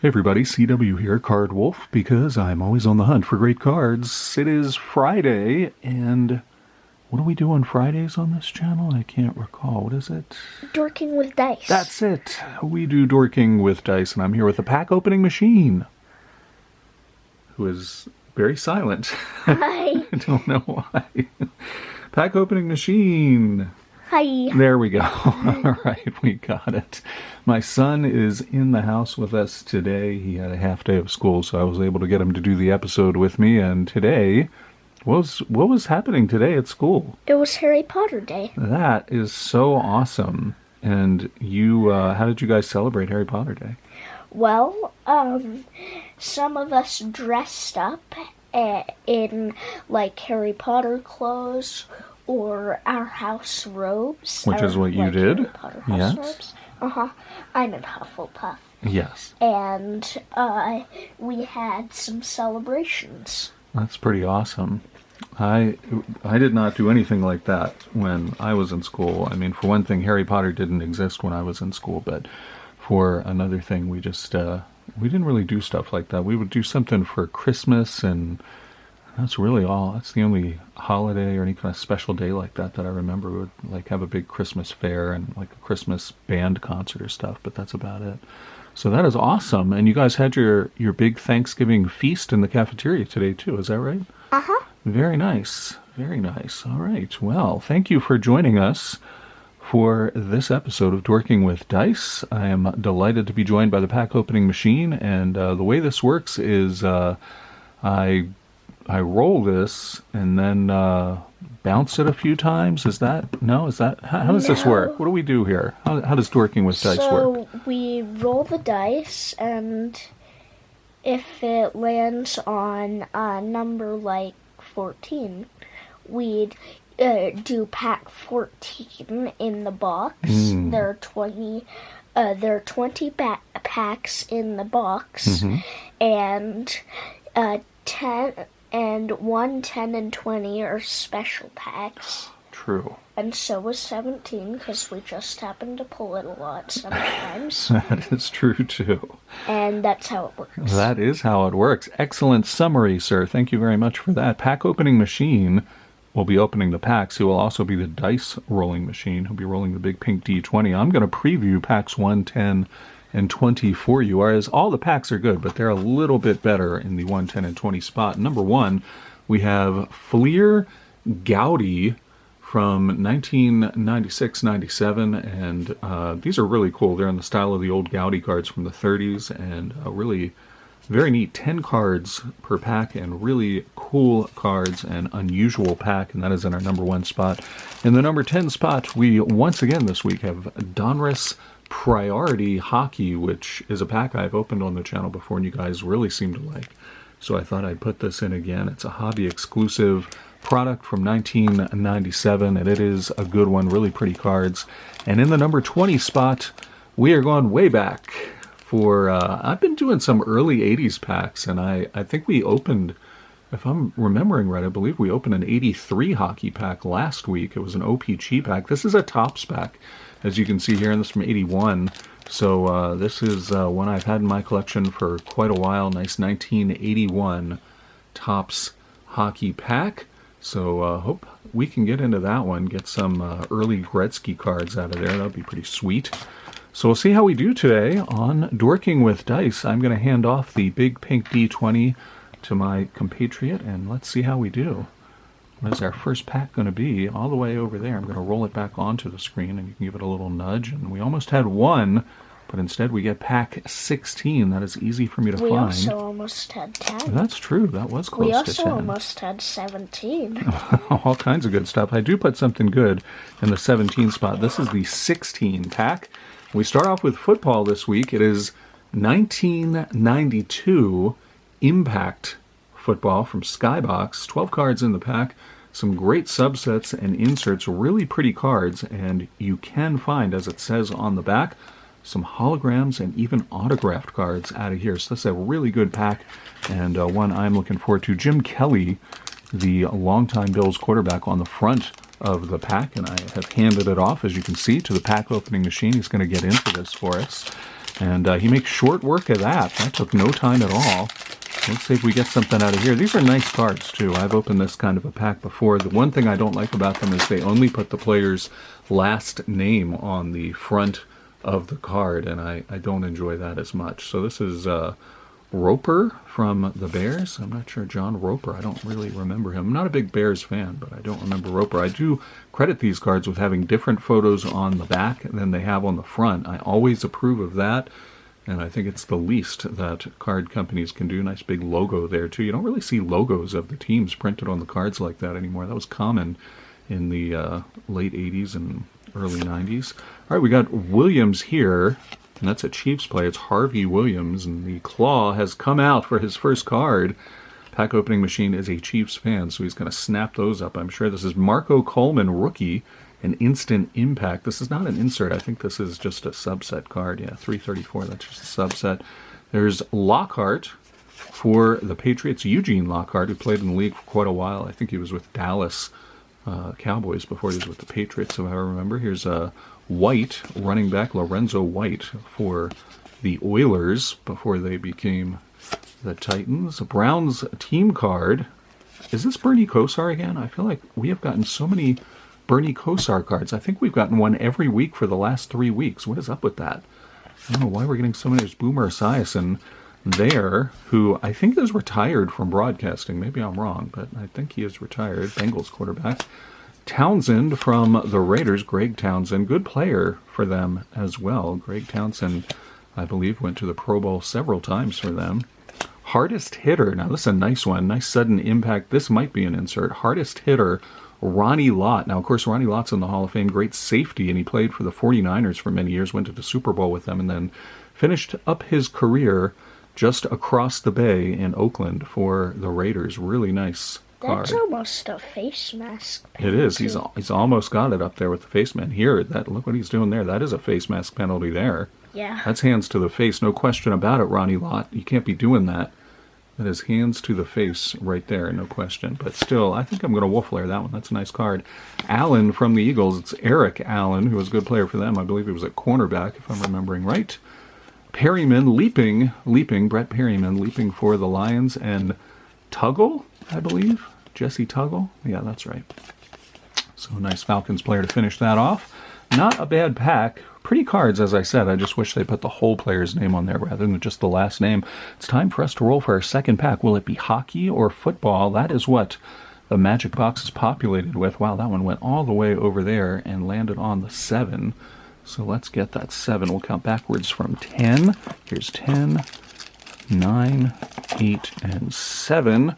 Hey everybody, CW here, Card Wolf, because I'm always on the hunt for great cards. It is Friday, and what do we do on Fridays on this channel? I can't recall. What is it? Dorking with dice. That's it. We do Dorking with dice, and I'm here with the pack opening machine, who is very silent. Hi. I don't know why. Pack opening machine. Hi. There we go. All right, we got it. My son is in the house with us today. He had a half day of school, so I was able to get him to do the episode with me. And today, what was happening today at school? It was Harry Potter Day. That is so awesome. And you, how did you guys celebrate Harry Potter Day? Well, some of us dressed up in like Harry Potter clothes or our house robes. Which is what you did? Harry Potter house robes. I'm in Hufflepuff. Yes. And we had some celebrations. That's pretty awesome. I did not do anything like that when I was in school. I mean, for one thing, Harry Potter didn't exist when I was in school, but for another thing, we just we didn't really do stuff like that. We would do something for Christmas, and that's really all. That's the only holiday or any kind of special day like that that I remember. We would like have a big Christmas fair and like a Christmas band concert or stuff, but that's about it. So that is awesome. And you guys had your big Thanksgiving feast in the cafeteria today too, is that right? Uh-huh. Very nice. Very nice. All right. Well, thank you for joining us for this episode of Dorking with Dice. I am delighted to be joined by the pack opening machine, and the way this works is I roll this and then bounce it a few times. How does this work? What do we do here? How does Dorking with Dice work? So we roll the dice, and if it lands on a number like 14, we'd do pack 14 in the box. There are 20 packs in the box, and 10 and 1, 10, and 20 are special packs. True. And so was 17, because we just happened to pull it a lot sometimes. That is true, too. And that's how it works. That is how it works. Excellent summary, sir. Thank you very much for that. Pack opening machine will be opening the packs. He will also be the dice rolling machine. He'll be rolling the big pink D20. I'm going to preview packs 1, 10, and 20 for you, whereas all the packs are good, but they're a little bit better in the 1, 10, and 20 spot. Number one, we have Fleer Gowdy from 1996-97, and these are really cool. They're in the style of the old Gowdy cards from the 30s, and really very neat. 10 cards per pack, and really cool cards, and unusual pack, and that is in our number one spot. In the number 10 spot, we once again this week have Donruss Priority Hockey, which is a pack I've opened on the channel before and you guys really seem to like. So I thought I'd put this in again. It's a hobby exclusive product from 1997, and it is a good one. Really pretty cards. And in the number 20 spot, we are going way back for, I've been doing some early 80s packs, and I think we opened, if I'm remembering right, I believe we opened an 83 hockey pack last week. It was an OPG pack. This is a Topps pack, as you can see here, and this is from 81. So this is one I've had in my collection for quite a while. Nice 1981 Topps hockey pack. So hope we can get into that one, get some early Gretzky cards out of there. That would be pretty sweet. So we'll see how we do today on Dorking with Dice. I'm going to hand off the big pink D20 to my compatriot, and let's see how we do. What is our first pack going to be? All the way over there. I'm going to roll it back onto the screen, and you can give it a little nudge. And we almost had 1, but instead we get pack 16. That is easy for me to find. We also almost had 10. That's true. That was close to 10. We also almost had 17. All kinds of good stuff. I do put something good in the 17 spot. This is the 16 pack. We start off with football this week. It is 1992 Impact Football from Skybox. 12 cards in the pack. Some great subsets and inserts. Really pretty cards. And you can find, as it says on the back, some holograms and even autographed cards out of here. So that's a really good pack, and one I'm looking forward to. Jim Kelly, the longtime Bills quarterback, on the front of the pack, and I have handed it off, as you can see, to the pack opening machine. He's going to get into this for us. And he makes short work of that. That took no time at all. Let's see if we get something out of here. These are nice cards, too. I've opened this kind of a pack before. The one thing I don't like about them is they only put the player's last name on the front of the card, and I don't enjoy that as much. So this is Roper from the Bears. I'm not sure. John Roper. I don't really remember him. I'm not a big Bears fan, but I don't remember Roper. I do credit these cards with having different photos on the back than they have on the front. I always approve of that. And I think it's the least that card companies can do. Nice big logo there, too. You don't really see logos of the teams printed on the cards like that anymore. That was common in the late 80s and early 90s. All right, we got Williams here, and that's a Chiefs play. It's Harvey Williams, and the claw has come out for his first card. Pack opening machine is a Chiefs fan, so he's going to snap those up, I'm sure. This is Marco Coleman, rookie. An instant impact. This is not an insert. I think this is just a subset card. Yeah, 334. That's just a subset. There's Lockhart for the Patriots. Eugene Lockhart, who played in the league for quite a while. I think he was with Dallas Cowboys before he was with the Patriots, if I remember. Here's White, running back Lorenzo White for the Oilers before they became the Titans. Browns team card. Is this Bernie Kosar again? I feel like we have gotten so many Bernie Kosar cards. I think we've gotten one every week for the last 3 weeks. What is up with that? I don't know why we're getting so many. There's Boomer Esiason there, who I think is retired from broadcasting. Maybe I'm wrong, but I think he is retired. Bengals quarterback. Townsend from the Raiders. Greg Townsend. Good player for them as well. Greg Townsend, I believe, went to the Pro Bowl several times for them. Hardest hitter. Now, this is a nice one. Nice sudden impact. This might be an insert. Hardest hitter, Ronnie Lott. Now, of course, Ronnie Lott's in the Hall of Fame. Great safety, and he played for the 49ers for many years, went to the Super Bowl with them, and then finished up his career just across the bay in Oakland for the Raiders. Really nice card. That's almost a face mask penalty. It is. He's almost got it up there with the face man. Here, look what he's doing there. That is a face mask penalty there. Yeah. That's hands to the face. No question about it, Ronnie Lott. You can't be doing that. That is hands to the face right there, no question. But still, I think I'm going to wolf layer that one. That's a nice card. Allen from the Eagles. It's Eric Allen, who was a good player for them. I believe he was at cornerback, if I'm remembering right. Perryman leaping, Brett Perryman leaping for the Lions. And Tuggle, I believe. Jesse Tuggle. Yeah, that's right. So a nice Falcons player to finish that off. Not a bad pack. Pretty cards, as I said. I just wish they put the whole player's name on there rather than just the last name. It's time for us to roll for our second pack. Will it be hockey or football? That is what the magic box is populated with. Wow, that one went all the way over there and landed on the 7. So let's get that 7. We'll count backwards from 10. Here's 10, 9, 8, and 7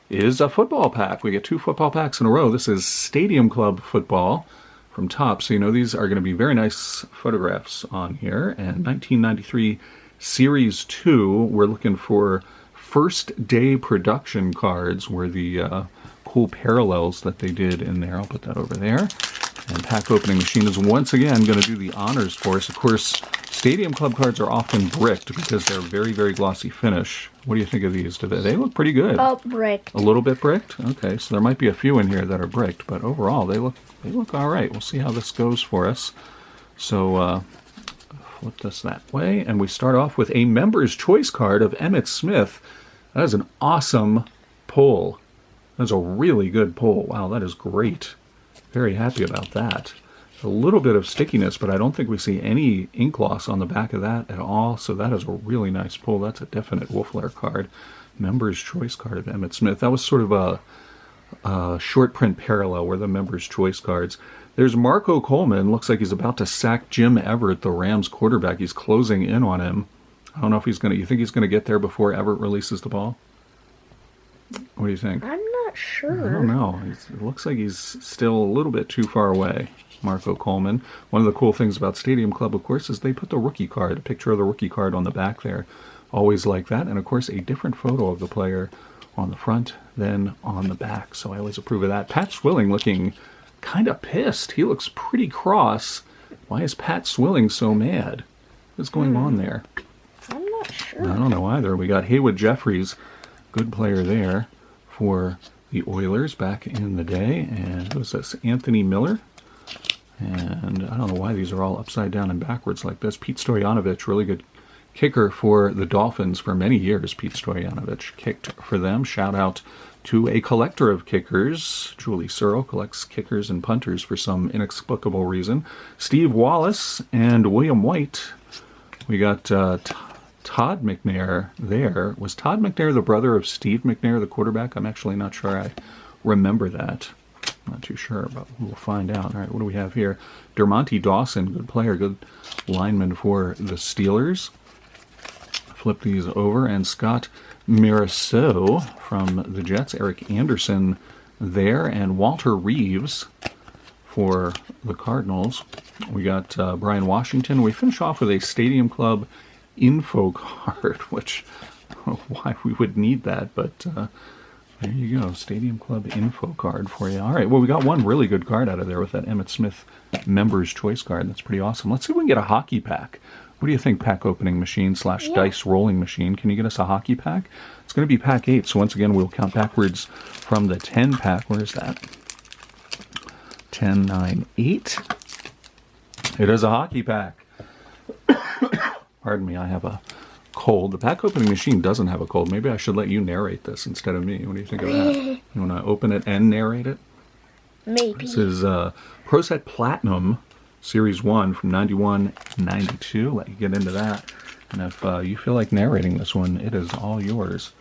is a football pack. We get 2 football packs in a row. This is Stadium Club football from top. So you know these are going to be very nice photographs on here. And 1993 Series 2, we're looking for first day production cards were the cool parallels that they did in there. I'll put that over there. And pack opening machine is once again going to do the honors for us. Of course, Stadium Club cards are often bricked because they're very, very glossy finish. What do you think of these? They look pretty good. Oh, bricked. A little bit bricked? Okay, so there might be a few in here that are bricked, but overall they look all right. We'll see how this goes for us. So flip this that way, and we start off with a Member's Choice card of Emmitt Smith. That is an awesome pull. That's a really good pull. Wow, that is great. Very happy about that. A little bit of stickiness, but I don't think we see any ink loss on the back of that at all. So that is a really nice pull. That's a definite wolf layer card. Member's Choice card of Emmitt Smith. That was sort of a short print parallel where the Member's Choice cards. There's Marco Coleman. Looks like he's about to sack Jim Everett, the Rams quarterback. He's closing in on him. I don't know if he's going to... You think he's going to get there before Everett releases the ball? What do you think? I'm not sure. I don't know. It looks like he's still a little bit too far away, Marco Coleman. One of the cool things about Stadium Club, of course, is they put the rookie card, a picture of the rookie card on the back there. Always like that. And, of course, a different photo of the player on the front than on the back. So I always approve of that. Pat Swilling looking kind of pissed. He looks pretty cross. Why is Pat Swilling so mad? What's going on there? I'm not sure. I don't know either. We got Haywood Jeffries, good player there for the Oilers back in the day. And who is this? Anthony Miller. And I don't know why these are all upside down and backwards like this. Pete Stoyanovich, really good kicker for the Dolphins for many years. Pete Stoyanovich kicked for them. Shout out to a collector of kickers. Julie Searle collects kickers and punters for some inexplicable reason. Steve Wallace and William White. We got Todd McNair there. Was Todd McNair the brother of Steve McNair, the quarterback? I'm actually not sure I remember that. Not too sure, but we'll find out. All right, what do we have here? Dermontti Dawson, good player, good lineman for the Steelers. Flip these over, and Scott Miraceau from the Jets. Eric Anderson there, and Walter Reeves for the Cardinals. We got Brian Washington. We finish off with a Stadium Club info card, which, why we would need that, but there you go, Stadium Club info card for you. All right, well, we got one really good card out of there with that Emmitt Smith Members Choice card. That's pretty awesome. Let's see if we can get a hockey pack. What do you think, pack opening machine / dice rolling machine? Can you get us a hockey pack? It's going to be pack 8, so once again, we'll count backwards from the 10 pack. Where is that? 10, 9, 8. It is a hockey pack. Pardon me, I have a cold. The pack opening machine doesn't have a cold. Maybe I should let you narrate this instead of me. What do you think of that? You want to open it and narrate it? Maybe. This is Pro Set Platinum Series 1 from 91-92. Let you get into that. And if you feel like narrating this one, it is all yours.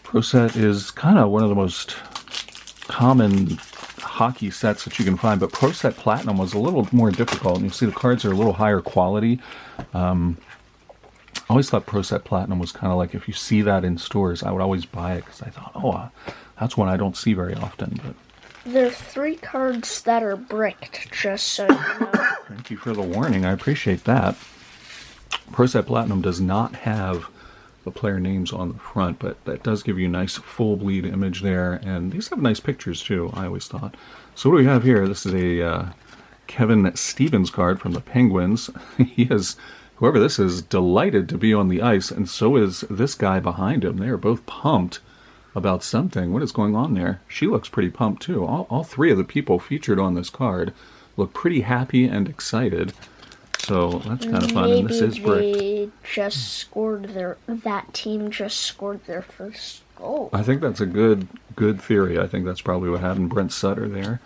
Pro Set is kind of one of the most common hockey sets that you can find, but Pro Set Platinum was a little more difficult. And you see the cards are a little higher quality. I always thought Pro Set Platinum was kind of like, if you see that in stores, I would always buy it because I thought, oh, that's one I don't see very often. But there are 3 cards that are bricked, just so you know. Thank you for the warning. I appreciate that. Pro Set Platinum does not have the player names on the front, but that does give you a nice full bleed image there. And these have nice pictures too, I always thought. So what do we have here? This is a Kevin Stevens card from the Penguins. He is, whoever this is, delighted to be on the ice, and so is this guy behind him. They are both pumped about something. What is going on there? She looks pretty pumped too. All 3 of the people featured on this card look pretty happy and excited. So that's kind of fun. Maybe and this is bricked. they just scored that team just scored their first goal. I think that's a good theory. I think that's probably what happened. Brent Sutter there.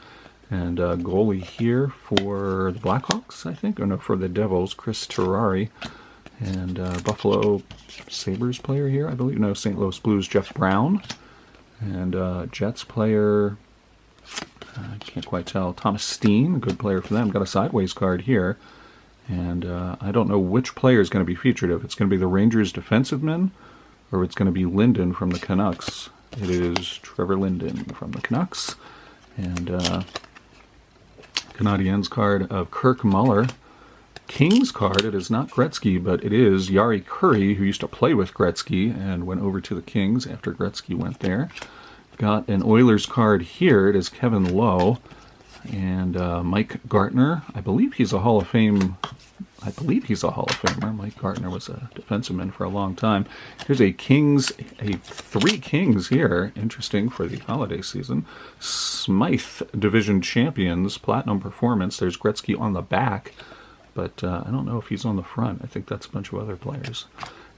And goalie here for the Blackhawks, I think. Or no, for the Devils, Chris Terrari. And Buffalo Sabres player here, I believe. No, St. Louis Blues, Jeff Brown. And Jets player, I can't quite tell, Thomas Steen, good player for them. Got a sideways card here. And I don't know which player is going to be featured. If it's going to be the Rangers defensiveman or it's going to be Linden from the Canucks. It is Trevor Linden from the Canucks. And Canadiens card of Kirk Muller. Kings card, it is not Gretzky, but it is Yari Curry, who used to play with Gretzky and went over to the Kings after Gretzky went there. Got an Oilers card here. It is Kevin Lowe. And Mike Gartner, I believe he's a Hall of Famer. Mike Gartner was a defenseman for a long time. Here's a 3 Kings here. Interesting for the holiday season. Smythe Division Champions, Platinum Performance. There's Gretzky on the back, but I don't know if he's on the front. I think that's a bunch of other players.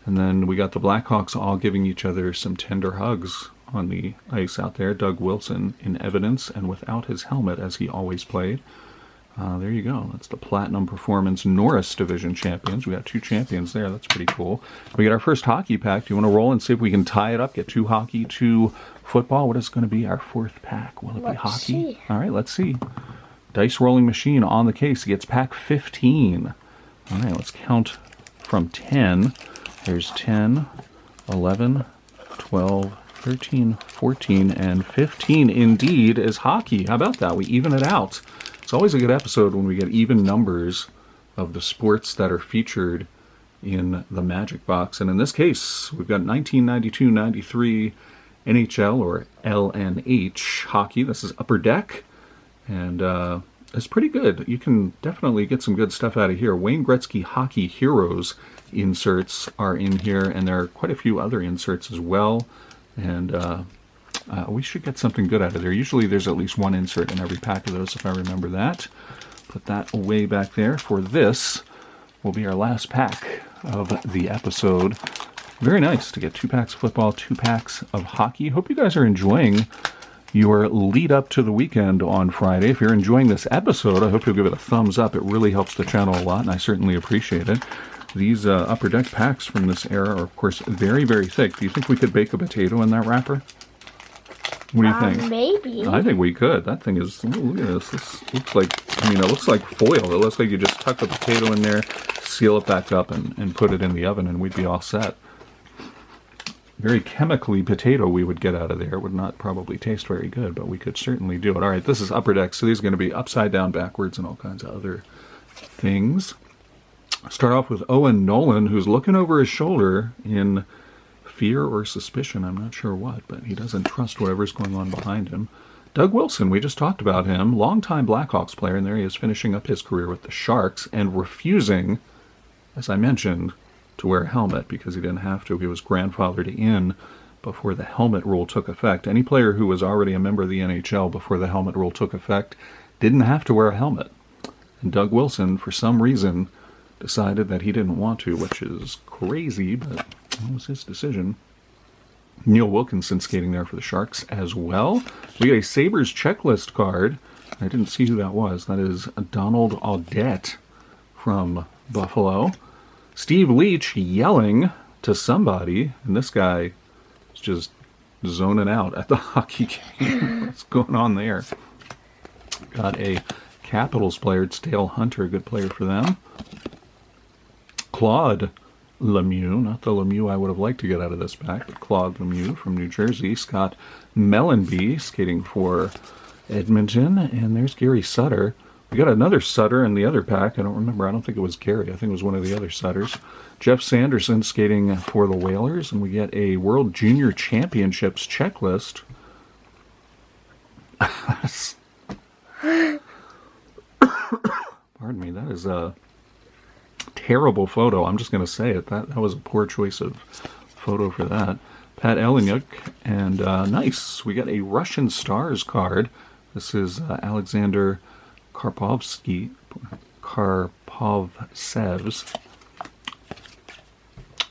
And then we got the Blackhawks all giving each other some tender hugs on the ice out there. Doug Wilson in evidence and without his helmet, as he always played. There you go. That's the Platinum Performance Norris Division Champions. We got 2 champions there. That's pretty cool. We got our first hockey pack. Do you want to roll and see if we can tie it up? Get 2 hockey, 2 football. What is going to be our 4th pack? Will it be hockey? See. All right, let's see. Dice rolling machine on the case. It gets pack 15. All right, let's count from 10. There's 10, 11, 12, 13, 14, and 15 indeed is hockey. How about that? We even it out. It's always a good episode when we get even numbers of the sports that are featured in the Magic Box. And in this case, we've got 1992-93 NHL or LNH hockey. This is Upper Deck. And it's pretty good. You can definitely get some good stuff out of here. Wayne Gretzky Hockey Heroes inserts are in here. And there are quite a few other inserts as well. And we should get something good out of there. Usually there's at least 1 insert in every pack of those, if I remember that. Put that away back there for this will be our last pack of the episode. Very nice to get 2 packs of football, 2 packs of hockey. Hope you guys are enjoying your lead up to the weekend on Friday. If you're enjoying this episode, I hope you'll give it a thumbs up. It really helps the channel a lot, and I certainly appreciate it. These Upper Deck packs from this era are, of course, very, very thick. Do you think we could bake a potato in that wrapper? What do you think? Maybe. I think we could. That thing is, look at this. This looks like, it looks like foil. It looks like you just tuck a potato in there, seal it back up, and put it in the oven, and we'd be all set. Very chemically potato we would get out of there. It would not probably taste very good, but we could certainly do it. All right, this is Upper Deck, so these are going to be upside down, backwards, and all kinds of other things. Start off with Owen Nolan, who's looking over his shoulder in fear or suspicion. I'm not sure what, but he doesn't trust whatever's going on behind him. Doug Wilson, we just talked about him. Longtime Blackhawks player, and there he is finishing up his career with the Sharks and refusing, as I mentioned, to wear a helmet because he didn't have to. He was grandfathered in before the helmet rule took effect. Any player who was already a member of the NHL before the helmet rule took effect didn't have to wear a helmet. And Doug Wilson, for some reason, decided that he didn't want to, which is crazy, but that was his decision. Neil Wilkinson skating there for the Sharks as well. We got a Sabres checklist card. I didn't see who that was. That is Donald Audette from Buffalo. Steve Leach yelling to somebody, and this guy is just zoning out at the hockey game. What's going on there? Got a Capitals player, it's Dale Hunter, a good player for them. Claude Lemieux, not the Lemieux I would have liked to get out of this pack, but Claude Lemieux from New Jersey. Scott Mellenby skating for Edmonton, and there's Gary Sutter. We got another Sutter in the other pack. I don't remember. I don't think it was Gary. I think it was one of the other Sutters. Jeff Sanderson skating for the Whalers, and we get a World Junior Championships checklist. Pardon me. That is a terrible photo. I'm just going to say it. That was a poor choice of photo for that. Pat Eleniuk, and nice. We got a Russian Stars card. This is Alexander Karpovsev's.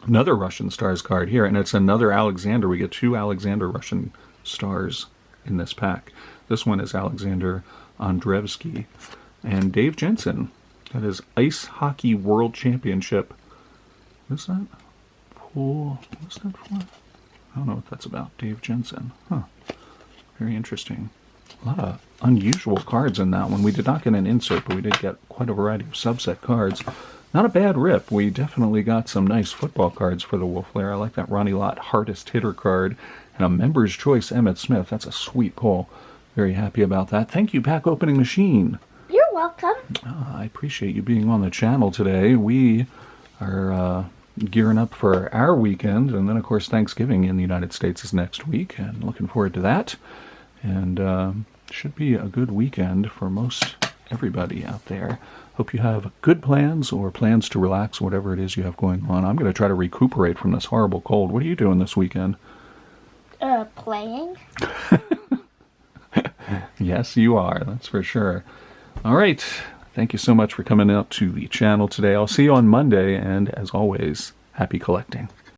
Another Russian Stars card here, and it's another Alexander. We get 2 Alexander Russian Stars in this pack. This one is Alexander Andreevsky. And Dave Jensen. That is Ice Hockey World Championship. What's that? Pool. What's that for? I don't know what that's about. Dave Jensen. Huh. Very interesting. A lot of unusual cards in that one. We did not get an insert, but we did get quite a variety of subset cards. Not a bad rip. We definitely got some nice football cards for the Wolf Lair. I like that Ronnie Lott hardest hitter card. And a Member's Choice Emmett Smith. That's a sweet pull. Very happy about that. Thank you, Pack Opening Machine. You're welcome. I appreciate you being on the channel today. We are gearing up for our weekend, and then, of course, Thanksgiving in the United States is next week, and looking forward to that. And should be a good weekend for most everybody out there. Hope you have good plans or plans to relax, whatever it is you have going on. I'm going to try to recuperate from this horrible cold. What are you doing this weekend? Playing. Yes, you are. That's for sure. All right. Thank you so much for coming out to the channel today. I'll see you on Monday, and as always, happy collecting.